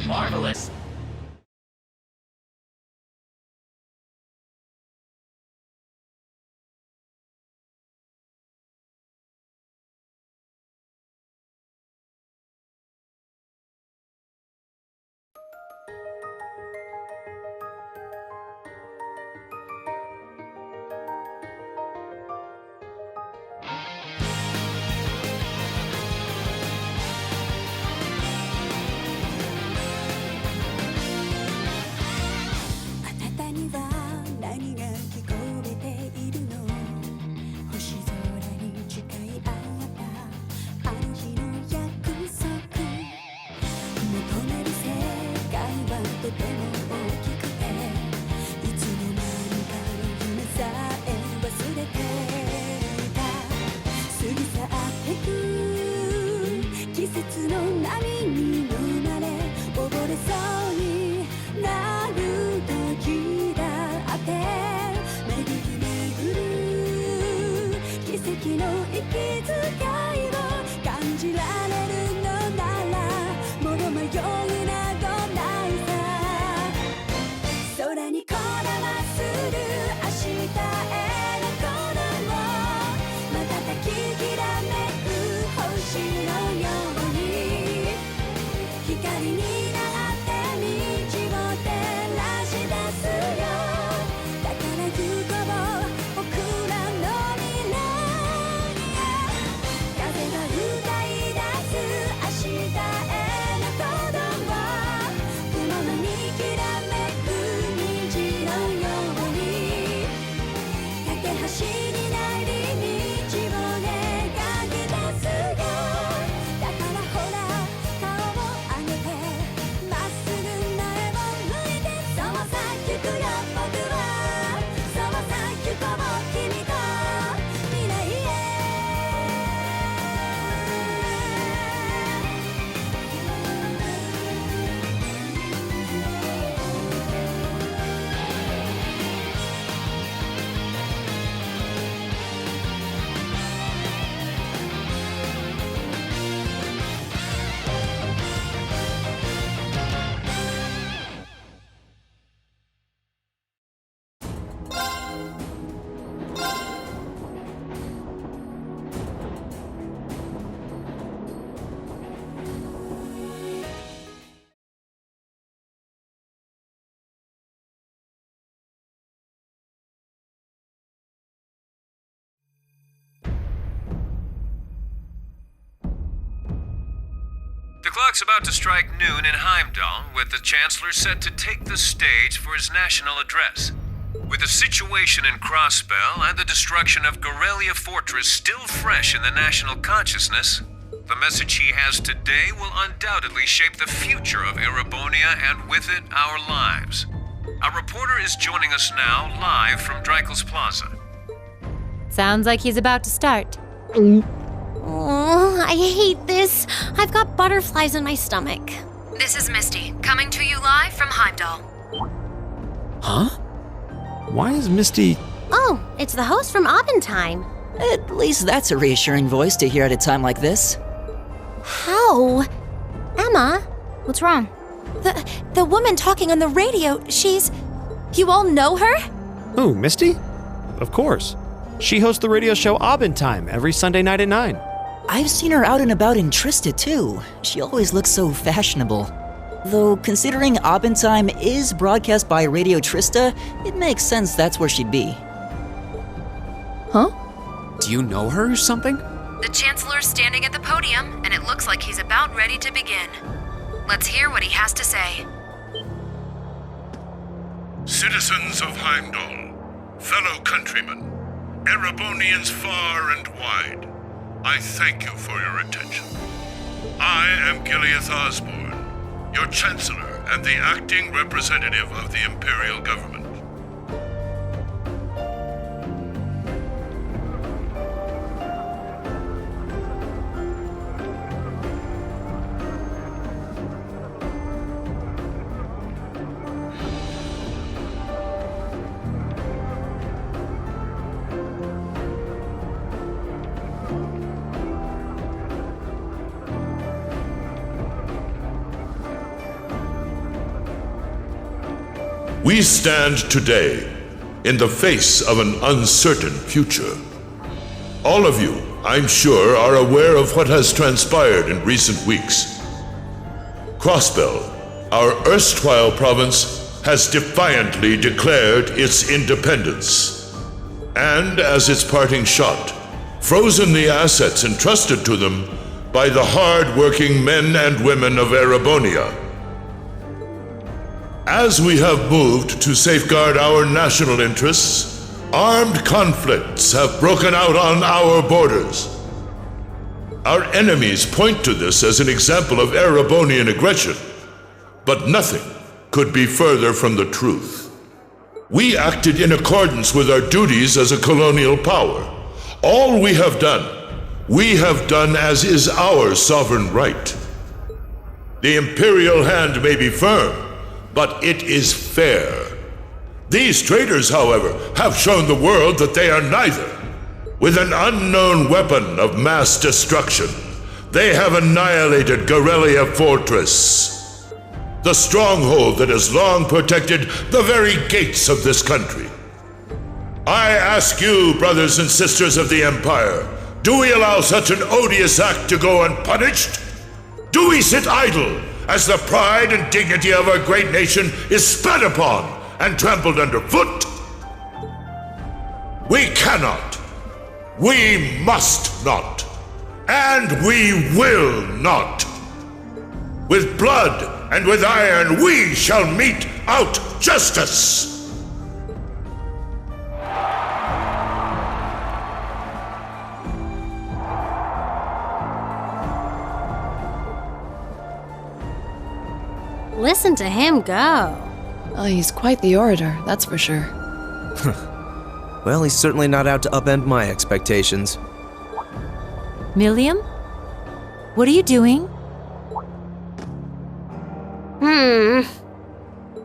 Marvelous. The clock's about to strike noon in Heimdall, with the Chancellor set to take the stage for his national address. With the situation in Crossbell and the destruction of Gorelia Fortress still fresh in the national consciousness, the message he has today will undoubtedly shape the future of Erebonia and with it, our lives. Our reporter is joining us now live from Dreikel's Plaza. Sounds like he's about to start. Oh, I hate this. I've got butterflies in my stomach. This is Misty, coming to you live from Heimdall. Huh? Why is Misty... Oh, it's the host from Abendheim. At least that's a reassuring voice to hear at a time like this. How? Emma? What's wrong? The woman talking on the radio, she's... You all know her? Who, Misty? Of course. She hosts the radio show Abendheim every Sunday night at 9. I've seen her out and about in Trista, too. She always looks so fashionable. Though, considering Abendheim is broadcast by Radio Trista, it makes sense that's where she'd be. Huh? Do you know her or something? The Chancellor's standing at the podium, and it looks like he's about ready to begin. Let's hear what he has to say. Citizens of Heimdall, fellow countrymen, Erebonians far and wide, I thank you for your attention. I am Gileath Osborne, your Chancellor and the acting representative of the Imperial Government. We stand today in the face of an uncertain future. All of you, I'm sure, are aware of what has transpired in recent weeks. Crossbell, our erstwhile province, has defiantly declared its independence. And as its parting shot, frozen the assets entrusted to them by the hard-working men and women of Erebonia. As we have moved to safeguard our national interests, armed conflicts have broken out on our borders. Our enemies point to this as an example of Erebonian aggression, but nothing could be further from the truth. We acted in accordance with our duties as a colonial power. All we have done as is our sovereign right. The imperial hand may be firm, but it is fair. These traitors, however, have shown the world that they are neither. With an unknown weapon of mass destruction, they have annihilated Gorelia Fortress, the stronghold that has long protected the very gates of this country. I ask you, brothers and sisters of the Empire, do we allow such an odious act to go unpunished? Do we sit idle as the pride and dignity of our great nation is spat upon and trampled underfoot? We cannot, we must not, and we will not. With blood and with iron we shall mete out justice. Listen to him go. Oh, he's quite the orator, that's for sure. Well, he's certainly not out to upend my expectations. Milliam? What are you doing?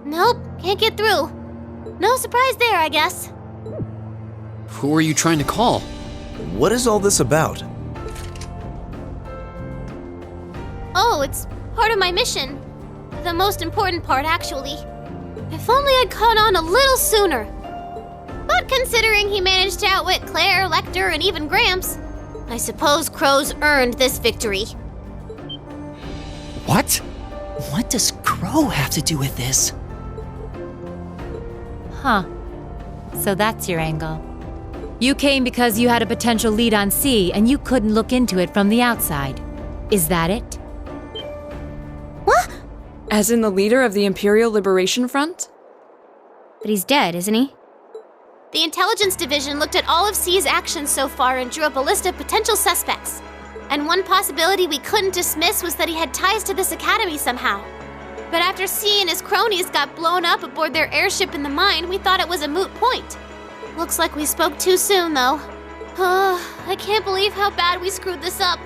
Nope, can't get through. No surprise there, I guess. Who are you trying to call? What is all this about? Oh, it's part of my mission. The most important part, actually. If only I'd caught on a little sooner. But considering he managed to outwit Claire, Lecter, and even Gramps, I suppose Crow's earned this victory. What? What does Crow have to do with this? Huh. So that's your angle. You came because you had a potential lead on C and you couldn't look into it from the outside. Is that it? What? As in the leader of the Imperial Liberation Front? But he's dead, isn't he? The Intelligence Division looked at all of C's actions so far and drew up a list of potential suspects. And one possibility we couldn't dismiss was that he had ties to this academy somehow. But after C and his cronies got blown up aboard their airship in the mine, we thought it was a moot point. Looks like we spoke too soon, though. I can't believe how bad we screwed this up.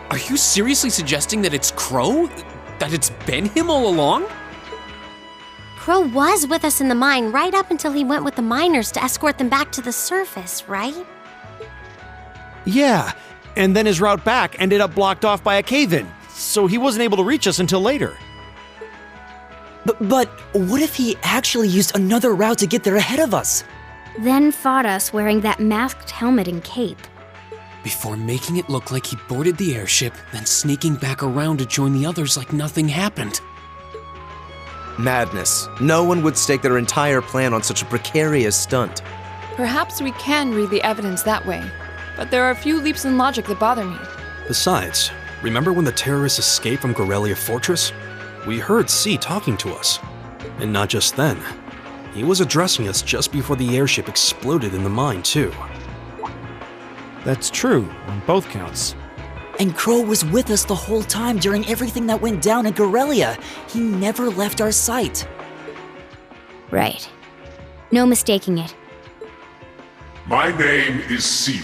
Are you seriously suggesting that it's Crow? That it's been him all along? Crow was with us in the mine right up until he went with the miners to escort them back to the surface, right? Yeah, and then his route back ended up blocked off by a cave-in, so he wasn't able to reach us until later. But what if he actually used another route to get there ahead of us? Then fought us wearing that masked helmet and cape. Before making it look like he boarded the airship, then sneaking back around to join the others like nothing happened. Madness. No one would stake their entire plan on such a precarious stunt. Perhaps we can read the evidence that way, but there are a few leaps in logic that bother me. Besides, remember when the terrorists escaped from Gorelia Fortress? We heard C talking to us. And not just then. He was addressing us just before the airship exploded in the mine, too. That's true, on both counts. And Crow was with us the whole time during everything that went down at Gorelia. He never left our sight. Right. No mistaking it. My name is C,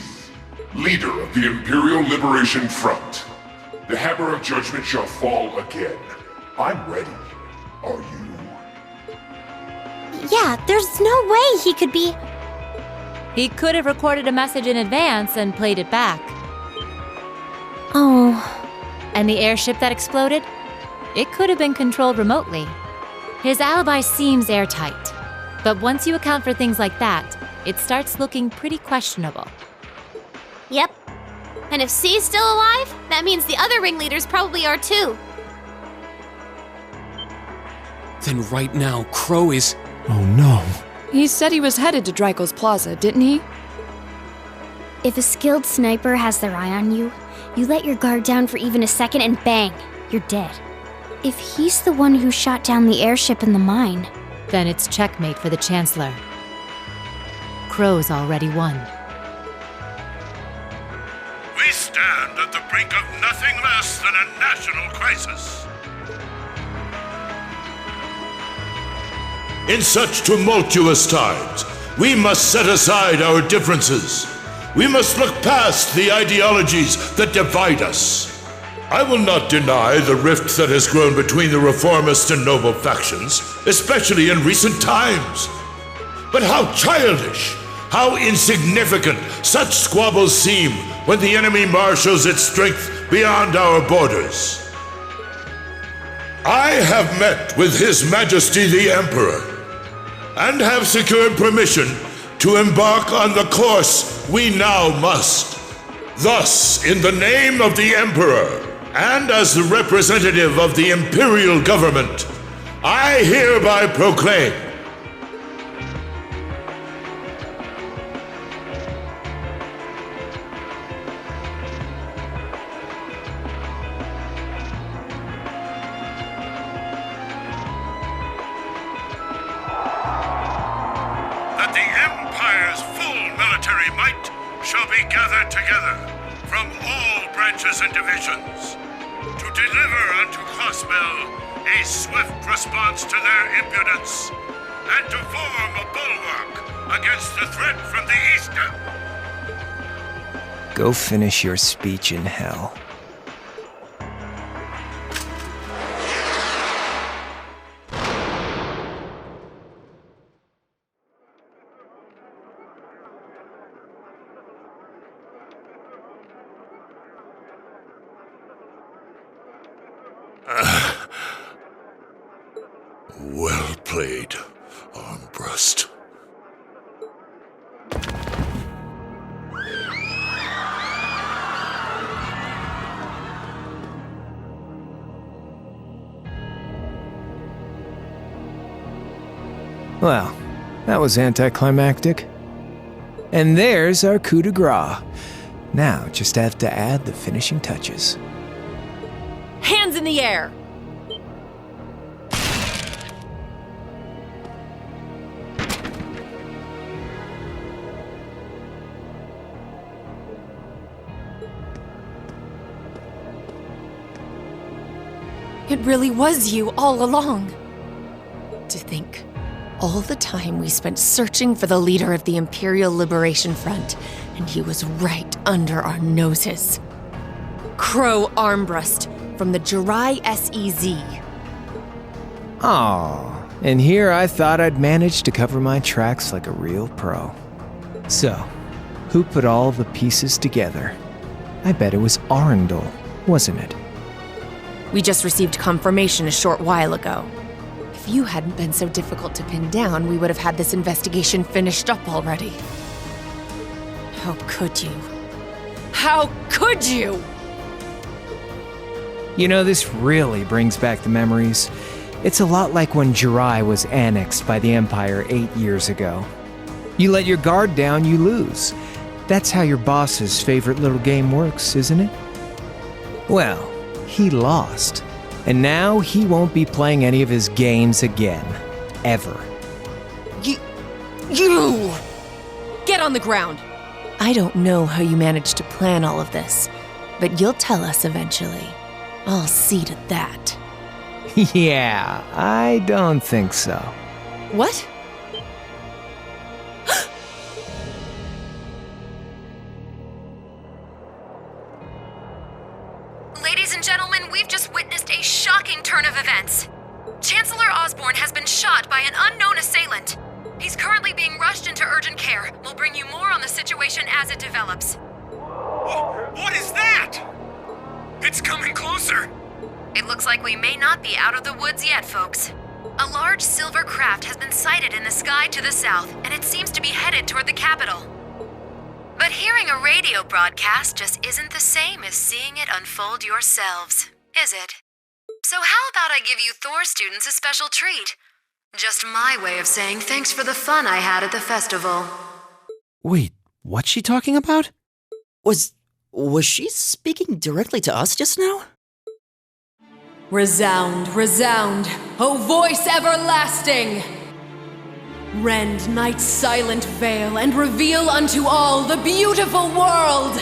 leader of the Imperial Liberation Front. The hammer of judgment shall fall again. I'm ready. Are you? Yeah, there's no way he could be... He could have recorded a message in advance and played it back. Oh. And the airship that exploded? It could have been controlled remotely. His alibi seems airtight. But once you account for things like that, it starts looking pretty questionable. Yep. And if C's still alive, that means the other ringleaders probably are too. Then right now, Crow is... Oh no. He said he was headed to Dreikel's Plaza, didn't he? If a skilled sniper has their eye on you, you let your guard down for even a second and bang, you're dead. If he's the one who shot down the airship in the mine, Then it's checkmate for the Chancellor. Crow's already won. We stand at the brink of nothing less than a national crisis. In such tumultuous times, we must set aside our differences. We must look past the ideologies that divide us. I will not deny the rift that has grown between the reformist and noble factions, especially in recent times. But how childish, how insignificant such squabbles seem when the enemy marshals its strength beyond our borders. I have met with His Majesty the Emperor, and have secured permission to embark on the course we now must. Thus, in the name of the Emperor, and as the representative of the Imperial Government, I hereby proclaim that the Empire's full military might shall be gathered together from all branches and divisions to deliver unto Crossbell a swift response to their impudence and to form a bulwark against the threat from the eastern. Go finish your speech in hell. Well played, Armbrust. Well, that was anticlimactic. And there's our coup de grace. Now, just have to add the finishing touches. Hands in the air! It really was you all along. To think, all the time we spent searching for the leader of the Imperial Liberation Front, and he was right under our noses. Crow Armbrust from the Jirai SEZ. Aw, and here I thought I'd managed to cover my tracks like a real pro. So, who put all the pieces together? I bet it was Arundel, wasn't it? We just received confirmation a short while ago. If you hadn't been so difficult to pin down, we would have had this investigation finished up already. How could you? How could you? You know, this really brings back the memories. It's a lot like when Jirai was annexed by the Empire 8 years ago. You let your guard down, you lose. That's how your boss's favorite little game works, isn't it? Well, he lost. And now he won't be playing any of his games again. Ever. You! Get on the ground! I don't know how you managed to plan all of this, but you'll tell us eventually. I'll see to that. Yeah, I don't think so. What? Ladies and gentlemen, we've just witnessed a shocking turn of events. Chancellor Osborne has been shot by an unknown assailant. He's currently being rushed into urgent care. We'll bring you more on the situation as it develops. What is that? It's coming closer. It looks like we may not be out of the woods yet, folks. A large silver craft has been sighted in the sky to the south, and it seems to be headed toward the capital. But hearing a radio broadcast just isn't the same as seeing it unfold yourselves, is it? So how about I give you Thor students a special treat? Just my way of saying thanks for the fun I had at the festival. Wait, what's she talking about? Was she speaking directly to us just now? Resound, resound, O voice everlasting! Rend night's silent veil and reveal unto all the beautiful world!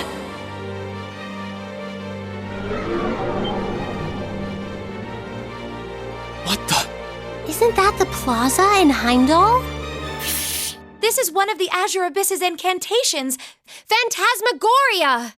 What the? Isn't that the plaza in Heimdall? This is one of the Azure Abyss's incantations, Phantasmagoria!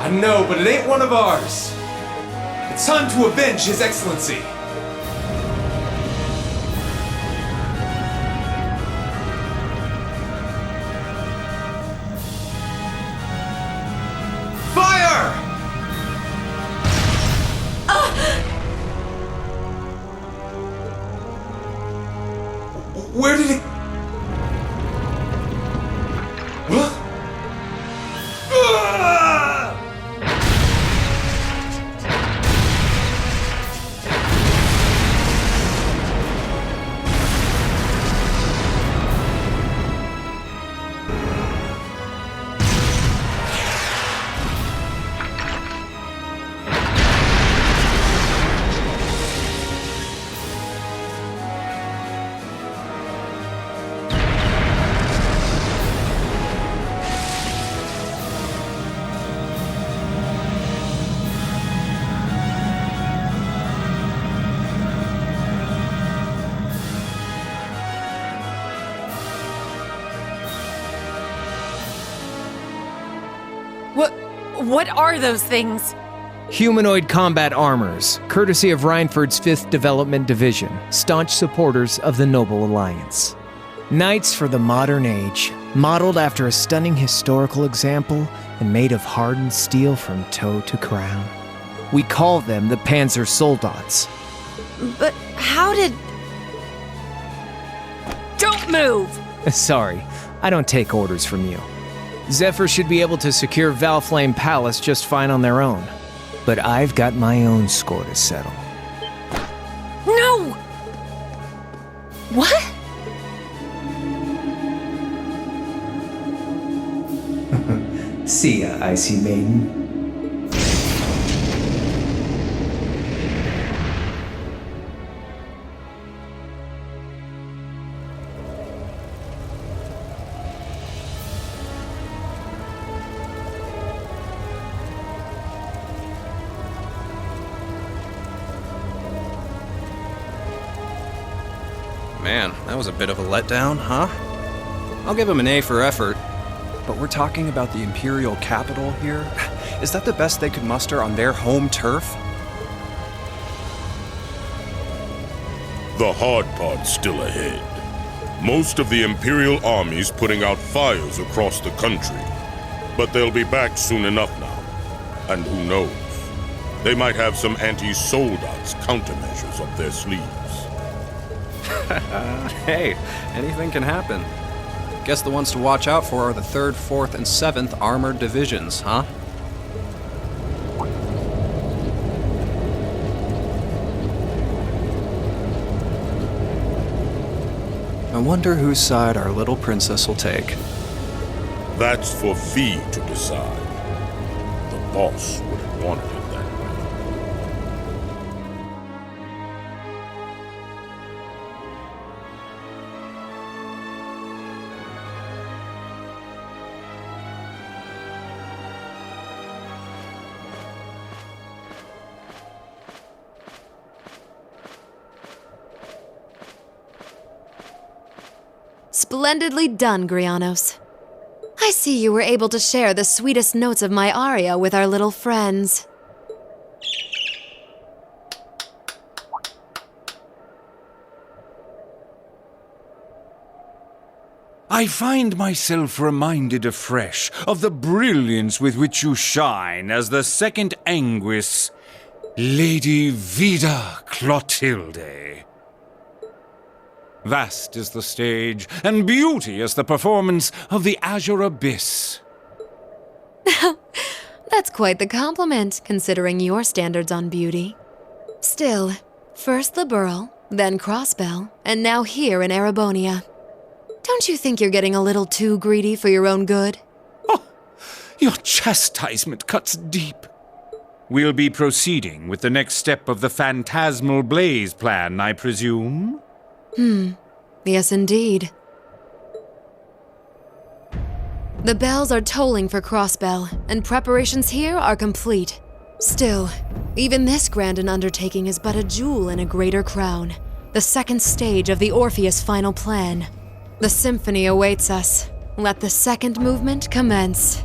I know, but it ain't one of ours. It's time to avenge His Excellency. Fire! Where did it... Huh? What are those things? Humanoid combat armors, courtesy of Reinford's 5th Development Division, staunch supporters of the Noble Alliance. Knights for the modern age, modeled after a stunning historical example and made of hardened steel from toe to crown. We call them the Panzer Soldats. But how did... Don't move! Sorry, I don't take orders from you. Zephyr should be able to secure Valflame Palace just fine on their own. But I've got my own score to settle. No! What? See ya, Icy Maiden. Man, that was a bit of a letdown, huh? I'll give him an A for effort. But we're talking about the Imperial capital here? Is that the best they could muster on their home turf? The hard part's still ahead. Most of the Imperial army's putting out fires across the country. But they'll be back soon enough now. And who knows? They might have some anti-Soldats countermeasures up their sleeves. Hey, anything can happen. Guess the ones to watch out for are the 3rd, 4th, and 7th Armored Divisions, huh? I wonder whose side our little princess will take. That's for Fee to decide. The boss would have wanted it that way. Splendidly done, Grianos. I see you were able to share the sweetest notes of my aria with our little friends. I find myself reminded afresh of the brilliance with which you shine as the second Anguis, Lady Vida Clotilde. Vast is the stage, and beauty is the performance of the Azure Abyss. That's quite the compliment, considering your standards on beauty. Still, first the Burl, then Crossbell, and now here in Erebonia. Don't you think you're getting a little too greedy for your own good? Your chastisement cuts deep. We'll be proceeding with the next step of the Phantasmal Blaze plan, I presume? Yes indeed. The bells are tolling for Crossbell, and preparations here are complete. Still, even this grand an undertaking is but a jewel in a greater crown. The second stage of the Orpheus final plan. The symphony awaits us. Let the second movement commence.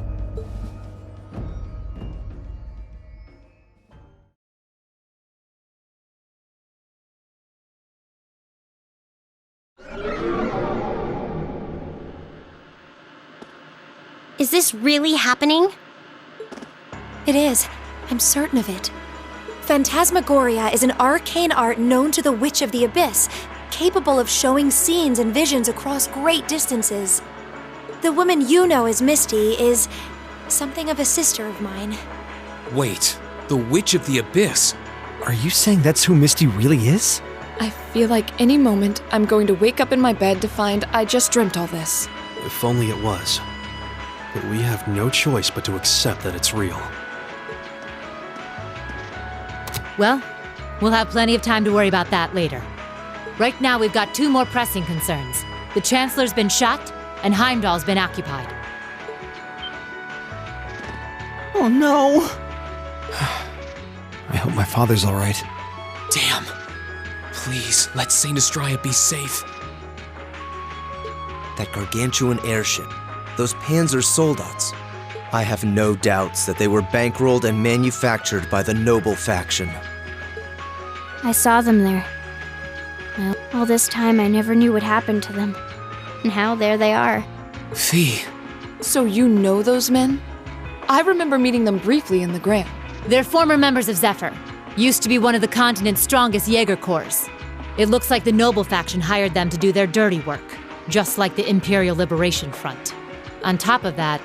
Is this really happening? It is. I'm certain of it. Phantasmagoria is an arcane art known to the Witch of the Abyss, capable of showing scenes and visions across great distances. The woman you know as Misty is something of a sister of mine. Wait, the Witch of the Abyss? Are you saying that's who Misty really is? I feel like any moment I'm going to wake up in my bed to find I just dreamt all this. If only it was. But we have no choice but to accept that it's real. Well, we'll have plenty of time to worry about that later. Right now, we've got two more pressing concerns. The Chancellor's been shot, and Heimdall's been occupied. Oh no! I hope my father's all right. Damn. Please, let Saint Estrella be safe. That gargantuan airship. Those Panzer Soldats. I have no doubts that they were bankrolled and manufactured by the noble faction. I saw them there. Well, all this time I never knew what happened to them. And now there they are. Fee. So you know those men? I remember meeting them briefly in the Grail. They're former members of Zephyr. Used to be one of the continent's strongest Jaeger Corps. It looks like the Noble faction hired them to do their dirty work, just like the Imperial Liberation Front. On top of that...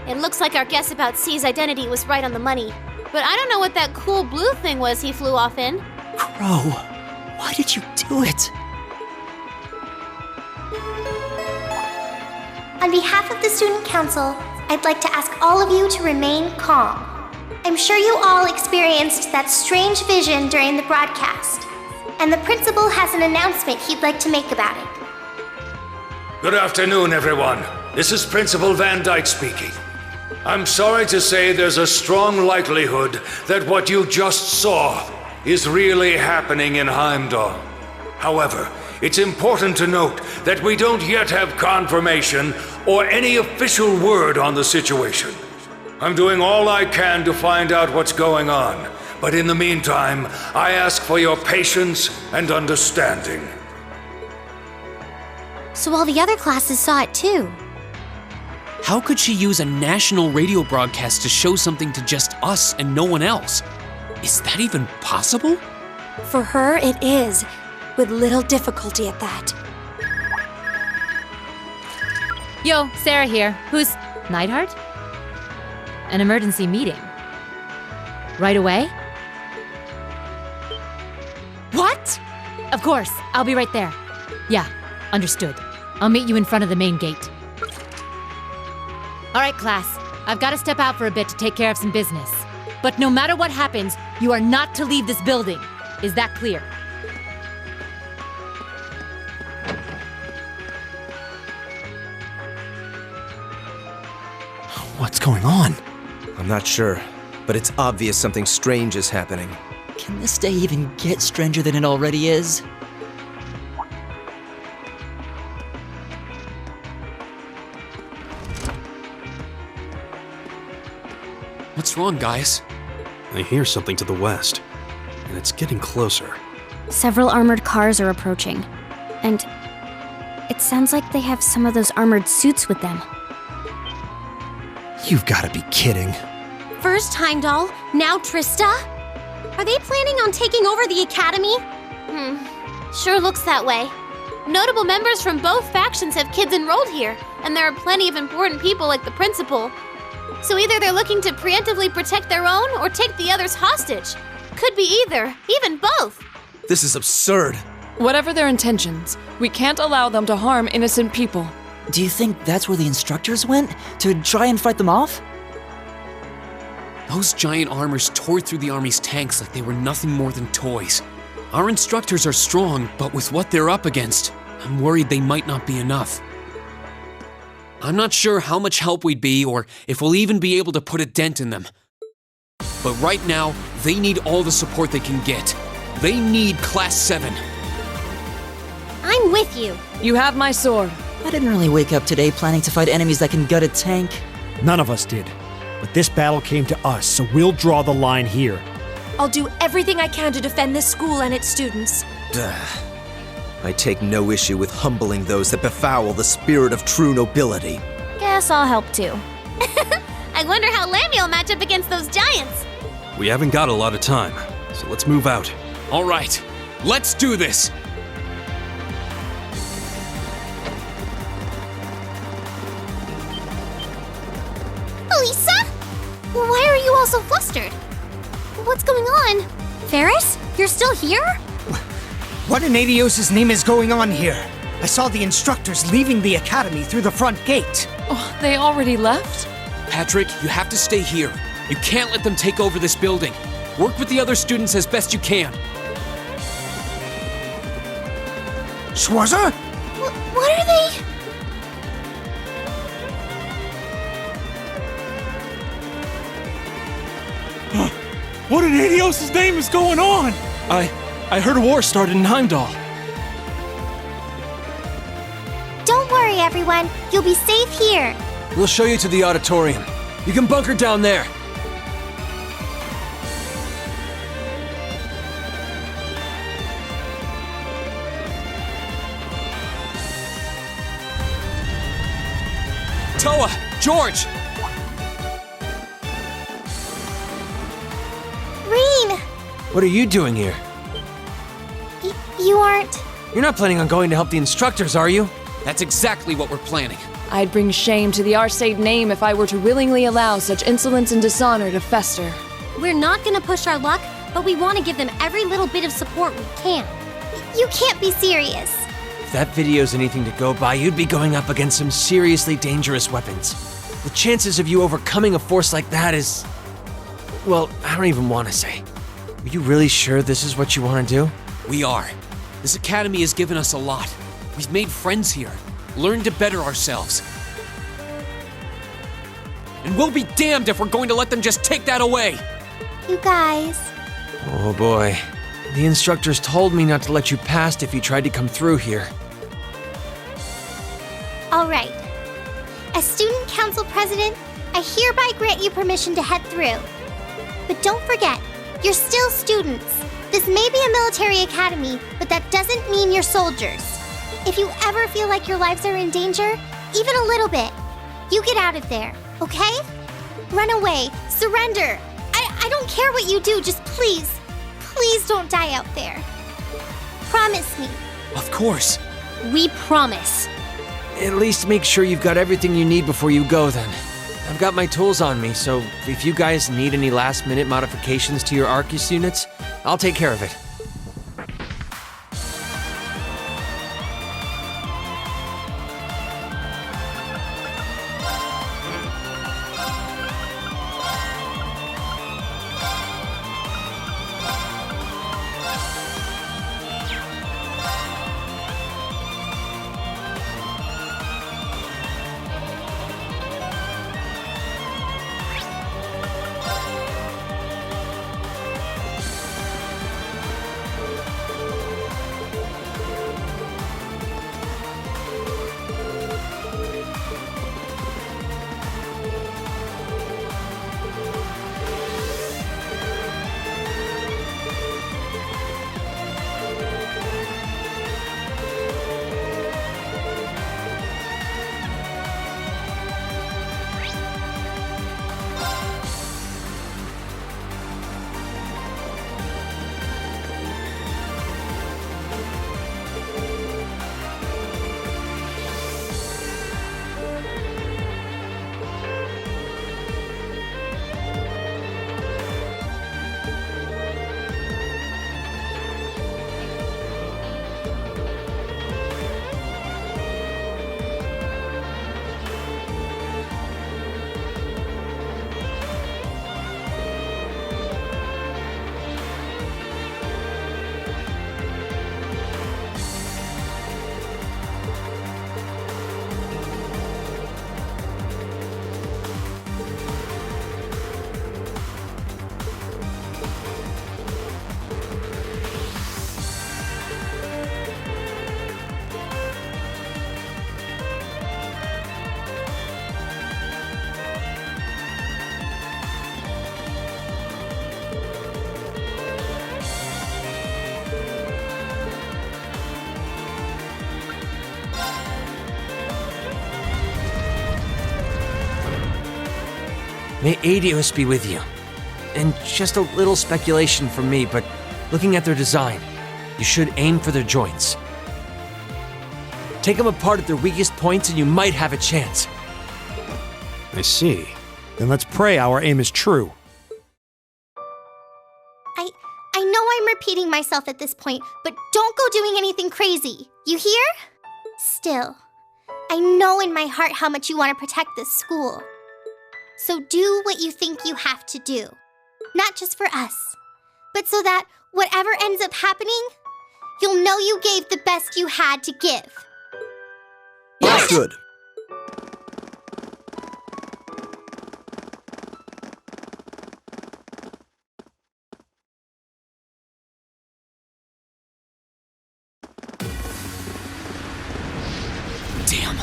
It looks like our guess about C's identity was right on the money. But I don't know what that cool blue thing was he flew off in. Crow, why did you do it? On behalf of the Student Council, I'd like to ask all of you to remain calm. I'm sure you all experienced that strange vision during the broadcast, and the principal has an announcement he'd like to make about it. Good afternoon, everyone. This is Principal Van Dyke speaking. I'm sorry to say there's a strong likelihood that what you just saw is really happening in Heimdall. However, it's important to note that we don't yet have confirmation or any official word on the situation. I'm doing all I can to find out what's going on, but in the meantime, I ask for your patience and understanding. So all the other classes saw it too. How could she use a national radio broadcast to show something to just us and no one else? Is that even possible? For her, it is, with little difficulty at that. Yo, Sarah here. Who's... Neidhart? An emergency meeting. Right away? What? Of course, I'll be right there. Yeah, understood. I'll meet you in front of the main gate. All right, class. I've got to step out for a bit to take care of some business. But no matter what happens, you are not to leave this building. Is that clear? What's going on? I'm not sure, but it's obvious something strange is happening. Can this day even get stranger than it already is? What's wrong, guys? I hear something to the west, and it's getting closer. Several armored cars are approaching, and it sounds like they have some of those armored suits with them. You've got to be kidding. First Heimdall, now Trista? Are they planning on taking over the academy? Sure looks that way. Notable members from both factions have kids enrolled here, and there are plenty of important people like the principal. So either they're looking to preemptively protect their own or take the others hostage. Could be either, even both. This is absurd. Whatever their intentions, we can't allow them to harm innocent people. Do you think that's where the instructors went? To try and fight them off? Those giant armors tore through the army's tanks like they were nothing more than toys. Our instructors are strong, but with what they're up against, I'm worried they might not be enough. I'm not sure how much help we'd be or if we'll even be able to put a dent in them. But right now, they need all the support they can get. They need Class 7. I'm with you. You have my sword. I didn't really wake up today planning to fight enemies that can gut a tank. None of us did. But this battle came to us, so we'll draw the line here. I'll do everything I can to defend this school and its students. I take no issue with humbling those that befoul the spirit of true nobility. Guess I'll help too. I wonder how Lammy will match up against those giants. We haven't got a lot of time, so let's move out. All right, let's do this. Elisa? Why are you all so flustered? What's going on? Ferris? You're still here? What in Adios' name is going on here? I saw the instructors leaving the academy through the front gate. Oh, they already left? Patrick, you have to stay here. You can't let them take over this building. Work with the other students as best you can. Schwarzer? What are they? What in Adios' name is going on? I heard a war started in Heimdall. Don't worry, everyone. You'll be safe here. We'll show you to the auditorium. You can bunker down there. Toa! George! What are you doing here? You aren't... You're not planning on going to help the instructors, are you? That's exactly what we're planning. I'd bring shame to the Arseid name if I were to willingly allow such insolence and dishonor to fester. We're not gonna push our luck, but we want to give them every little bit of support we can. You can't be serious. If that video's anything to go by, you'd be going up against some seriously dangerous weapons. The chances of you overcoming a force like that is... well, I don't even want to say. Are you really sure this is what you want to do? We are. This academy has given us a lot. We've made friends here, learned to better ourselves. And we'll be damned if we're going to let them just take that away! You guys... Oh boy. The instructors told me not to let you past if you tried to come through here. All right. As Student Council President, I hereby grant you permission to head through. But don't forget, you're still students. This may be a military academy, but that doesn't mean you're soldiers. If you ever feel like your lives are in danger, even a little bit, you get out of there, okay? Run away, surrender. I don't care what you do, just please don't die out there. Promise me. Of course. We promise. At least make sure you've got everything you need before you go then. I've got my tools on me, so if you guys need any last-minute modifications to your Arcus units, I'll take care of it. May Aidios be with you. And just a little speculation from me, but looking at their design, you should aim for their joints. Take them apart at their weakest points and you might have a chance. I see. Then let's pray our aim is true. I know I'm repeating myself at this point, but don't go doing anything crazy. You hear? Still, I know in my heart how much you want to protect this school. So do what you think you have to do. Not just for us, but so that whatever ends up happening, you'll know you gave the best you had to give. Yes. Good. Damn.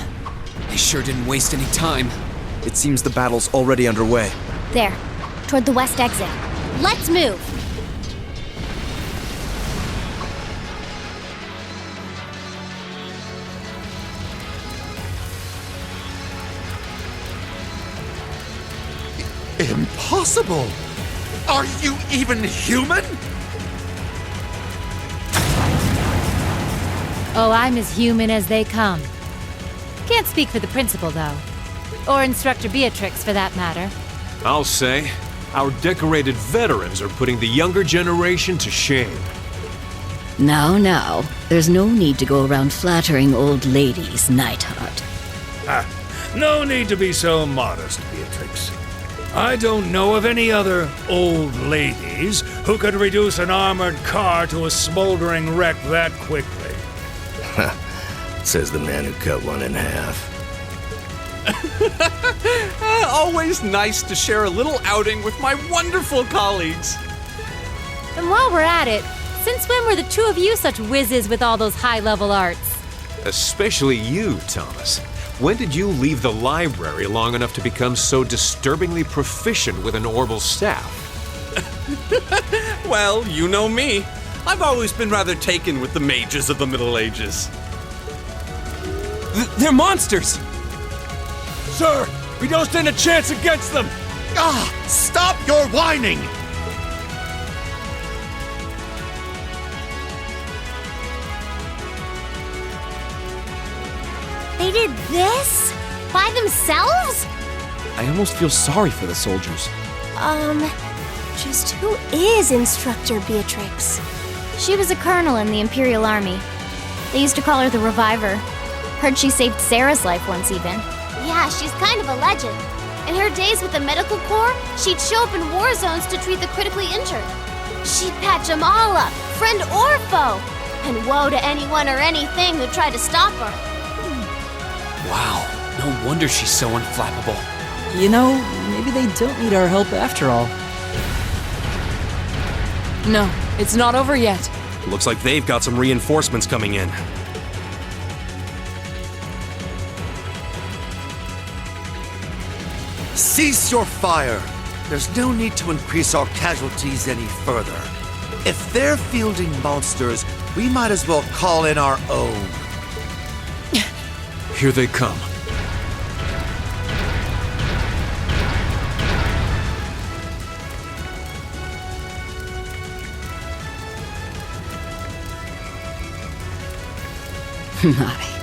They sure didn't waste any time. It seems the battle's already underway. There, toward the west exit. Let's move! Impossible! Are you even human? Oh, I'm as human as they come. Can't speak for the principal, though. Or Instructor Beatrix, for that matter. I'll say, our decorated veterans are putting the younger generation to shame. Now, there's no need to go around flattering old ladies, Neidhart. No need to be so modest, Beatrix. I don't know of any other old ladies who could reduce an armored car to a smoldering wreck that quickly. Says the man who cut one in half. Always nice to share a little outing with my wonderful colleagues. And while we're at it, since when were the two of you such whizzes with all those high-level arts? Especially you, Thomas. When did you leave the library long enough to become so disturbingly proficient with an orbital staff? Well, you know me. I've always been rather taken with the mages of the Middle Ages. They're monsters! Sir, we don't stand a chance against them! Stop your whining! They did this? By themselves? I almost feel sorry for the soldiers. Just who is Instructor Beatrix? She was a colonel in the Imperial Army. They used to call her the Reviver. Heard she saved Sarah's life once, even. Yeah, she's kind of a legend. In her days with the medical corps, she'd show up in war zones to treat the critically injured. She'd patch them all up, friend or foe. And woe to anyone or anything who tried to stop her. Wow, no wonder she's so unflappable. You know, maybe they don't need our help after all. No, it's not over yet. Looks like they've got some reinforcements coming in. Cease your fire! There's no need to increase our casualties any further. If they're fielding monsters, we might as well call in our own. Here they come. My,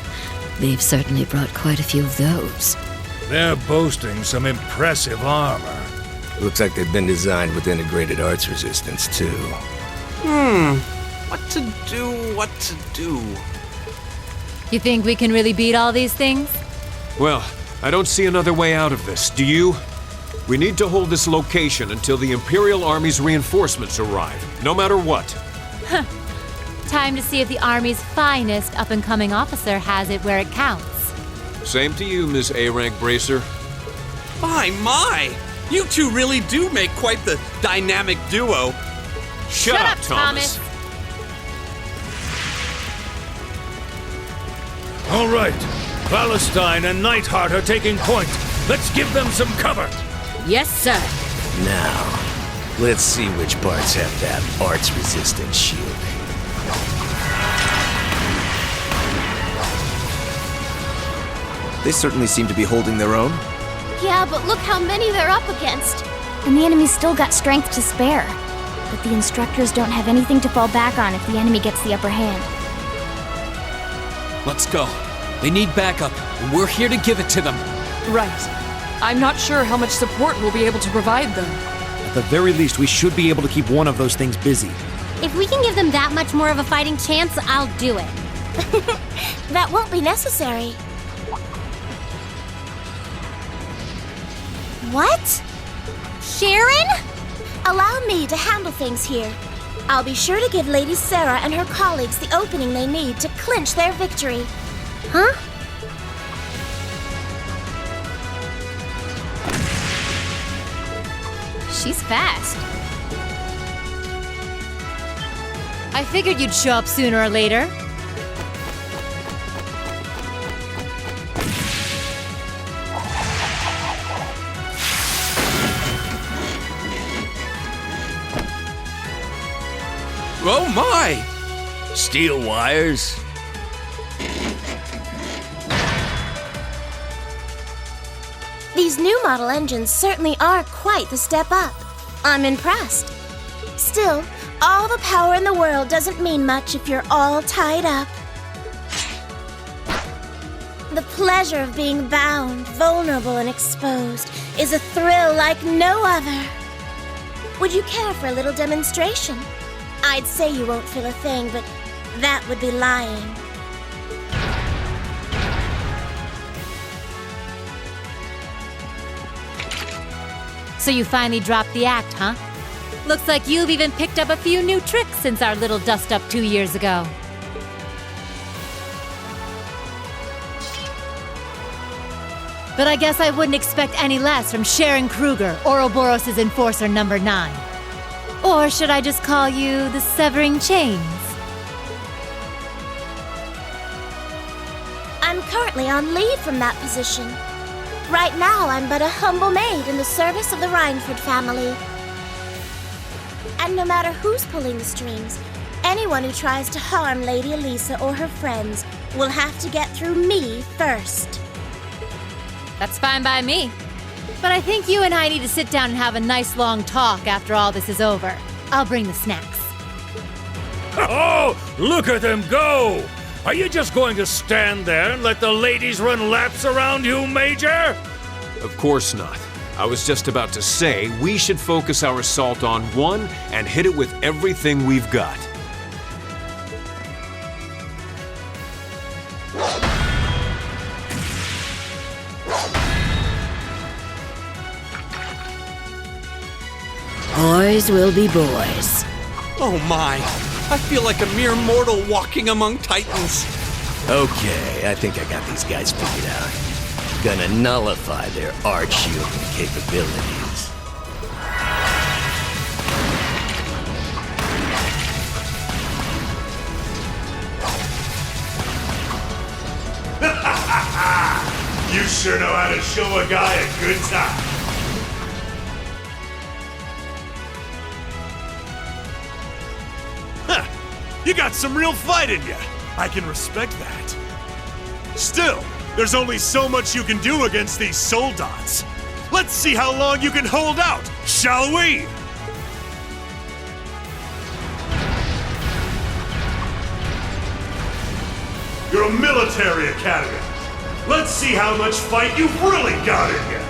they've certainly brought quite a few of those. They're boasting some impressive armor. Looks like they've been designed with integrated arts resistance, too. What to do? You think we can really beat all these things? Well, I don't see another way out of this, do you? We need to hold this location until the Imperial Army's reinforcements arrive, no matter what. Time to see if the Army's finest up-and-coming officer has it where it counts. Same to you, Miss A-Rank Bracer. My! You two really do make quite the dynamic duo. Shut up, Thomas. All right, Palestine and Neidhart are taking point. Let's give them some cover. Yes, sir. Now, let's see which parts have that arts-resistant shielding. They certainly seem to be holding their own. Yeah, but look how many they're up against. And the enemy's still got strength to spare. But the instructors don't have anything to fall back on if the enemy gets the upper hand. Let's go. They need backup, and we're here to give it to them. Right. I'm not sure how much support we'll be able to provide them. At the very least, we should be able to keep one of those things busy. If we can give them that much more of a fighting chance, I'll do it. That won't be necessary. What? Sharon? Allow me to handle things here. I'll be sure to give Lady Sarah and her colleagues the opening they need to clinch their victory. Huh? She's fast. I figured you'd show up sooner or later. Oh my! Steel wires? These new model engines certainly are quite the step up. I'm impressed. Still, all the power in the world doesn't mean much if you're all tied up. The pleasure of being bound, vulnerable, and exposed is a thrill like no other. Would you care for a little demonstration? I'd say you won't feel a thing, but that would be lying. So you finally dropped the act, huh? Looks like you've even picked up a few new tricks since our little dust-up 2 years ago. But I guess I wouldn't expect any less from Sharon Kruger, Ouroboros' Enforcer number 9. Or should I just call you the Severing Chains? I'm currently on leave from that position. Right now, I'm but a humble maid in the service of the Rhineford family. And no matter who's pulling the strings, anyone who tries to harm Lady Elisa or her friends will have to get through me first. That's fine by me. But I think you and I need to sit down and have a nice long talk after all this is over. I'll bring the snacks. Oh, look at them go! Are you just going to stand there and let the ladies run laps around you, Major? Of course not. I was just about to say we should focus our assault on one and hit it with everything we've got. Boys will be boys. Oh my, I feel like a mere mortal walking among titans. Okay, I think I got these guys figured out. Gonna nullify their arch-shielding capabilities. You sure know how to show a guy a good time. You got some real fight in you. I can respect that. Still, there's only so much you can do against these soldats. Let's see how long you can hold out, shall we? You're a military academy. Let's see how much fight you've really got in you.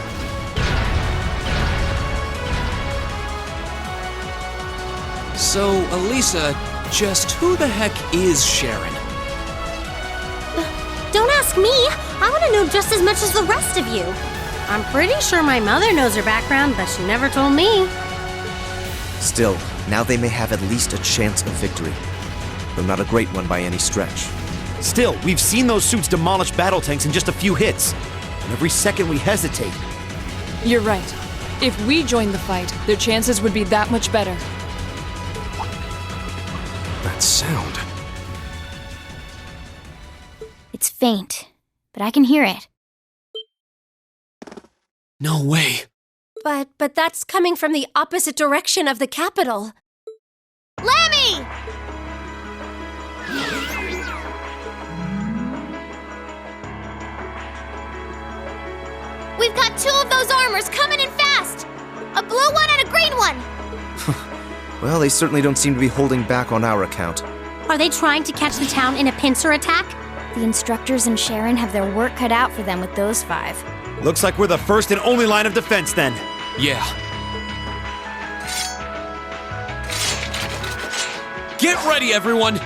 So, Elisa, just who the heck is Sharon? Don't ask me. I want to know just as much as the rest of you. I'm pretty sure my mother knows her background, but she never told me. Still, now they may have at least a chance of victory. Though not a great one by any stretch. Still, we've seen those suits demolish battle tanks in just a few hits. And every second we hesitate. You're right. If we joined the fight, their chances would be that much better. That sound. It's faint, but I can hear it. No way. But that's coming from the opposite direction of the capital. Lemmy! We've got 2 of those armors coming in fast! A blue one and a green one! Well, they certainly don't seem to be holding back on our account. Are they trying to catch the town in a pincer attack? The instructors and Sharon have their work cut out for them with those 5. Looks like we're the first and only line of defense then. Yeah. Get ready, everyone!